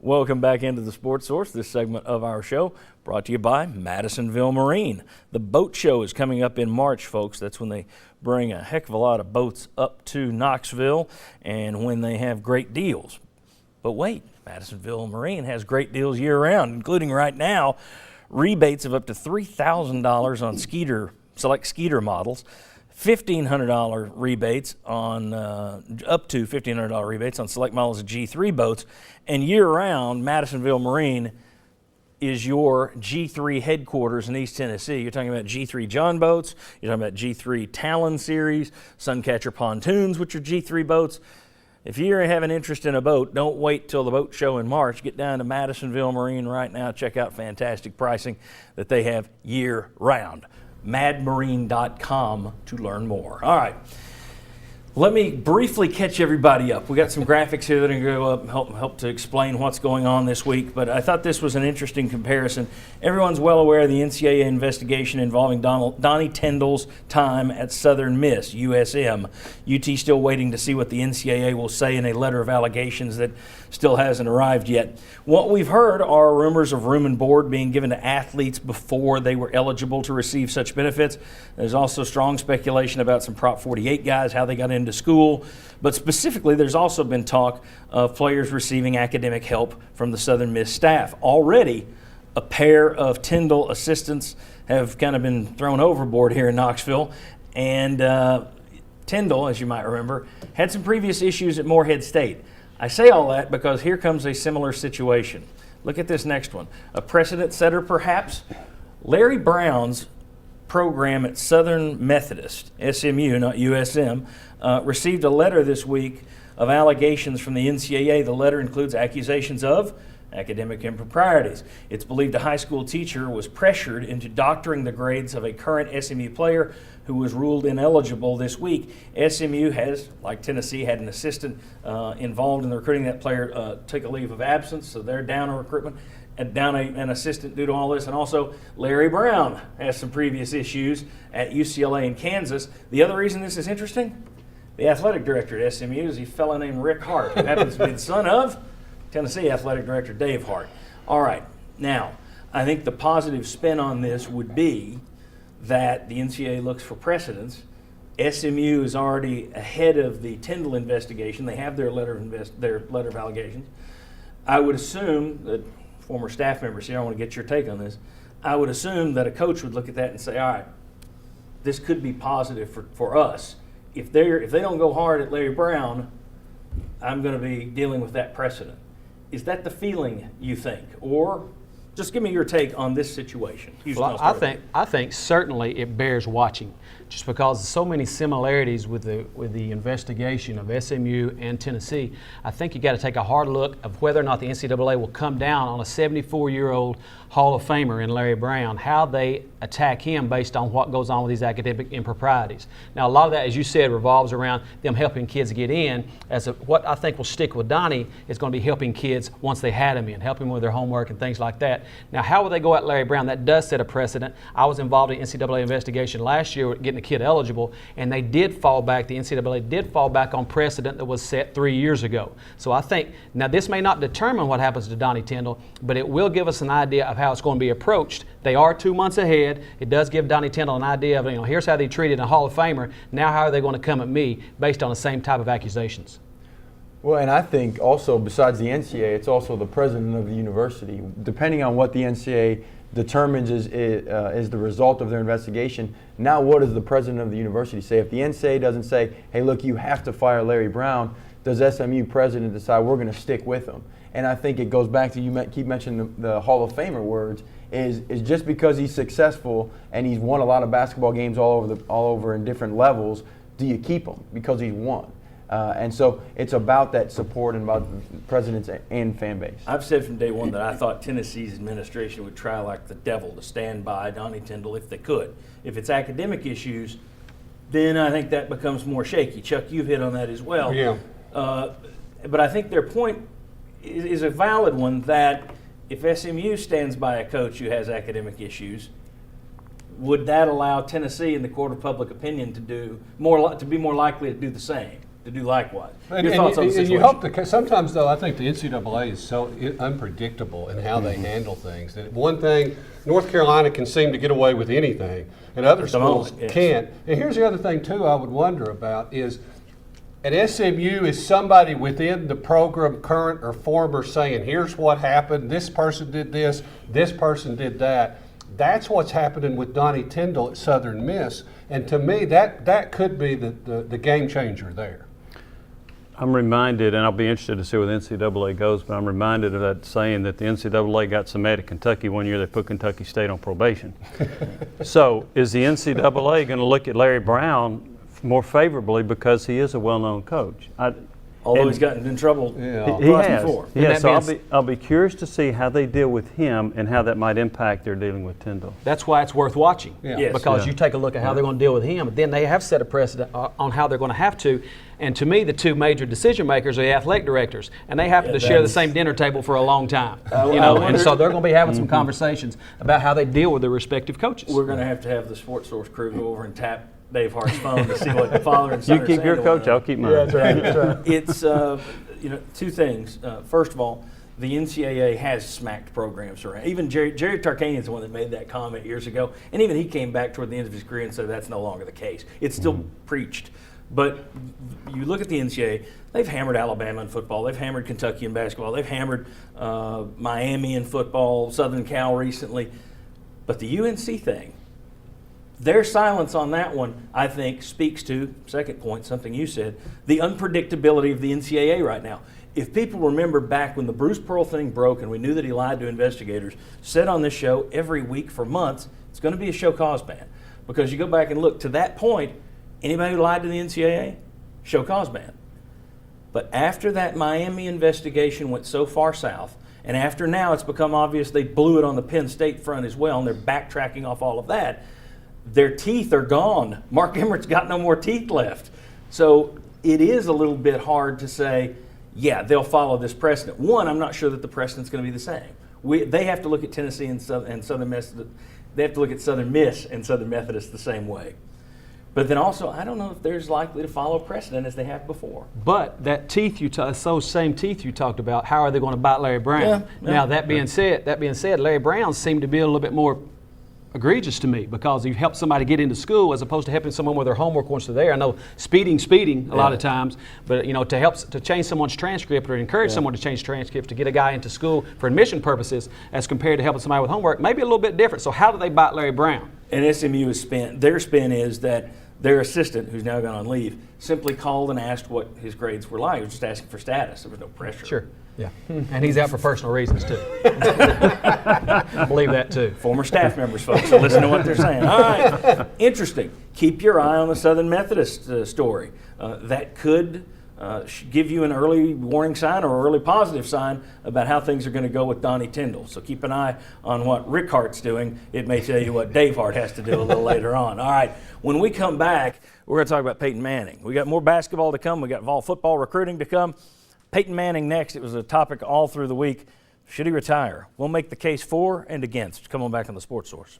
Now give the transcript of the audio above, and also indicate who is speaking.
Speaker 1: Welcome back into the Sports Source. This segment of our show brought to you by Madisonville Marine. The boat show is coming up in March, folks. That's when they bring a heck of a lot of boats up to Knoxville and when they have great deals. But wait, Madisonville Marine has great deals year-round, including right now rebates of up to $3,000 on select Skeeter models, $1,500 rebates on up to $1,500 rebates on select models of G3 boats, and year-round, Madisonville Marine is your G3 headquarters in East Tennessee. You're talking about G3 John boats, you're talking about G3 Talon series, Suncatcher pontoons, which are G3 boats. If you have an interest in a boat, don't wait till the boat show in March. Get down to Madisonville Marine right now. Check out fantastic pricing that they have year-round. madmarine.com to learn more. All right, let me briefly catch everybody up. We got some graphics here that are going to go up and help to explain what's going on this week, but I thought this was an interesting comparison. Everyone's well aware of the NCAA investigation involving Donnie Tyndall's time at Southern Miss, USM. UT still waiting to see what the NCAA will say in a letter of allegations that still hasn't arrived yet. What we've heard are rumors of room and board being given to athletes before they were eligible to receive such benefits. There's also strong speculation about some Prop 48 guys, how they got into school. But specifically, there's also been talk of players receiving academic help from the Southern Miss staff. Already, a pair of Tyndall assistants have kind of been thrown overboard here in Knoxville. And Tyndall, as you might remember, had some previous issues at Morehead State. I say all that because here comes a similar situation. Look at this next one. A precedent setter, perhaps. Larry Brown's program at Southern Methodist, SMU, not USM, received a letter this week of allegations from the NCAA. The letter includes accusations of academic improprieties. It's believed a high school teacher was pressured into doctoring the grades of a current SMU player who was ruled ineligible this week. SMU has, like Tennessee, had an assistant involved in the recruiting. That player took a leave of absence, so they're down a recruitment and down an assistant due to all this. And also, Larry Brown has some previous issues at UCLA and Kansas. The other reason this is interesting, the athletic director at SMU is a fellow named Rick Hart, who happens to be the son of Tennessee Athletic Director Dave Hart. All right, now, I think the positive spin on this would be that the NCAA looks for precedents. SMU is already ahead of the Tyndall investigation. They have their letter of allegations. I would assume that former staff members here, I want to get your take on this. I would assume that a coach would look at that and say, all right, this could be positive for us. If they don't go hard at Larry Brown, I'm going to be dealing with that precedent. Is that the feeling you think? Or just give me your take on this situation.
Speaker 2: Well, I think certainly it bears watching, just because of so many similarities with the investigation of SMU and Tennessee. I think you got to take a hard look of whether or not the NCAA will come down on a 74-year-old Hall of Famer in Larry Brown, how they attack him based on what goes on with these academic improprieties. Now, a lot of that, as you said, revolves around them helping kids get in. What I think will stick with Donnie is going to be helping kids once they had him in, helping them with their homework and things like that. Now, how will they go at Larry Brown? That does set a precedent. I was involved in NCAA investigation last year getting a kid eligible, and they did fall back, the NCAA did fall back on precedent that was set 3 years ago. So I think, now this may not determine what happens to Donnie Tyndall, but it will give us an idea of how it's going to be approached. They are 2 months ahead. It does give Donnie Tyndall an idea of, here's how they treated a Hall of Famer. Now how are they going to come at me based on the same type of accusations?
Speaker 3: Well, and I think also besides the NCAA, it's also the president of the university. Depending on what the NCAA determines is the result of their investigation, now what does the president of the university say? If the NCAA doesn't say, hey, look, you have to fire Larry Brown, does SMU president decide we're going to stick with him? And I think it goes back to, you keep mentioning the Hall of Famer words, is just because he's successful and he's won a lot of basketball games all over in different levels, do you keep him because he's won? And so it's about that support and about presidents and fan base.
Speaker 1: I've said from day one that I thought Tennessee's administration would try like the devil to stand by Donnie Tyndall if they could. If it's academic issues, then I think that becomes more shaky. Chuck, you've hit on that as well.
Speaker 4: Yeah.
Speaker 1: But I think their point is a valid one, that if SMU stands by a coach who has academic issues, would that allow Tennessee in the court of public opinion to be more likely to do the same? to do likewise.
Speaker 4: And,
Speaker 1: Your thoughts on the
Speaker 4: and
Speaker 1: situation?
Speaker 4: you hope to, sometimes though, I think the NCAA is so unpredictable in how they handle things. That one thing, North Carolina can seem to get away with anything, and other
Speaker 1: the
Speaker 4: schools
Speaker 1: moment, yes.
Speaker 4: can't. And here's the other thing too I would wonder about is, at SMU, is somebody within the program, current or former, saying, here's what happened, this person did this person did that. That's what's happening with Donnie Tyndall at Southern Miss. And to me, that could be the game changer there.
Speaker 5: I'm reminded, and I'll be interested to see where the NCAA goes, but I'm reminded of that saying that the NCAA got so mad at Kentucky one year they put Kentucky State on probation. So is the NCAA going to look at Larry Brown more favorably because he is a well-known coach?
Speaker 1: Although he's gotten in trouble
Speaker 5: He
Speaker 1: twice
Speaker 5: has.
Speaker 1: before.
Speaker 5: Yeah,
Speaker 2: that
Speaker 5: so
Speaker 2: being
Speaker 5: I'll be curious to see how they deal with him and how that might impact their dealing with Tyndall.
Speaker 2: That's why it's worth watching.
Speaker 4: Yeah.
Speaker 1: Yes.
Speaker 2: Because
Speaker 5: Yeah.
Speaker 2: you take a look at how they're going to deal with him. Then they have set a precedent on how they're going to have to. And to me, the two major decision makers are the athletic directors, and they happen to share the
Speaker 1: that's-
Speaker 2: same dinner table for a long time.
Speaker 1: I
Speaker 2: You know,
Speaker 1: wonder-
Speaker 2: and so they're going to be having some conversations about how they deal with their respective coaches.
Speaker 1: We're going to have the Sports Source crew go over and tap Dave Hart's phone to see what the father and son
Speaker 5: You
Speaker 1: are
Speaker 5: keep
Speaker 1: saying
Speaker 5: your
Speaker 1: to
Speaker 5: coach,
Speaker 1: one
Speaker 5: I'll
Speaker 1: another.
Speaker 5: keep mine.
Speaker 1: It's two things. First of all, the NCAA has smacked programs around. Even Jerry Tarkanian is the one that made that comment years ago, and even he came back toward the end of his career and said that's no longer the case. It's still preached. But you look at the NCAA, they've hammered Alabama in football, they've hammered Kentucky in basketball, they've hammered Miami in football, Southern Cal recently. But the UNC thing, their silence on that one, I think, speaks to, second point, something you said, the unpredictability of the NCAA right now. If people remember back when the Bruce Pearl thing broke and we knew that he lied to investigators, said on this show every week for months, it's going to be a show cause ban. Because you go back and look to that point, anybody who lied to the NCAA, show cause ban. But after that Miami investigation went so far south, and after now it's become obvious they blew it on the Penn State front as well, and they're backtracking off all of that, their teeth are gone. Mark Emmert's got no more teeth left. So it is a little bit hard to say, yeah, they'll follow this precedent. One, I'm not sure that the precedent's going to be the same. They have to look at Tennessee and Southern Methodist. They have to look at Southern Miss and Southern Methodist the same way. But then also, I don't know if they're as likely to follow precedent as they have before.
Speaker 2: But that teeth those same teeth you talked about, how are they going to bite Larry Brown?
Speaker 1: Yeah.
Speaker 2: Now that being said, Larry Brown seemed to be a little bit more egregious to me because you help somebody get into school as opposed to helping someone with their homework once they're there. I know speeding a lot of times, but to change someone's transcript or encourage someone to change transcript to get a guy into school for admission purposes as compared to helping somebody with homework, maybe a little bit different. So how do they bite Larry Brown?
Speaker 1: And SMU has their spin is that their assistant, who's now gone on leave, simply called and asked what his grades were like. He was just asking for status. There was no pressure.
Speaker 2: Sure. Yeah. And he's out for personal reasons too. I believe that too.
Speaker 1: Former staff members, folks, so listen to what they're saying. All right, interesting. Keep your eye on the Southern Methodist story. That could give you an early warning sign or early positive sign about how things are going to go with Donnie Tyndall. So keep an eye on what Rick Hart's doing. It may tell you what Dave Hart has to do a little later on. All right, when we come back, we're going to talk about Peyton Manning. We got more basketball to come. We got vol football recruiting to come. Peyton Manning next. It was a topic all through the week. Should he retire? We'll make the case for and against. Come on back on the Sports Source.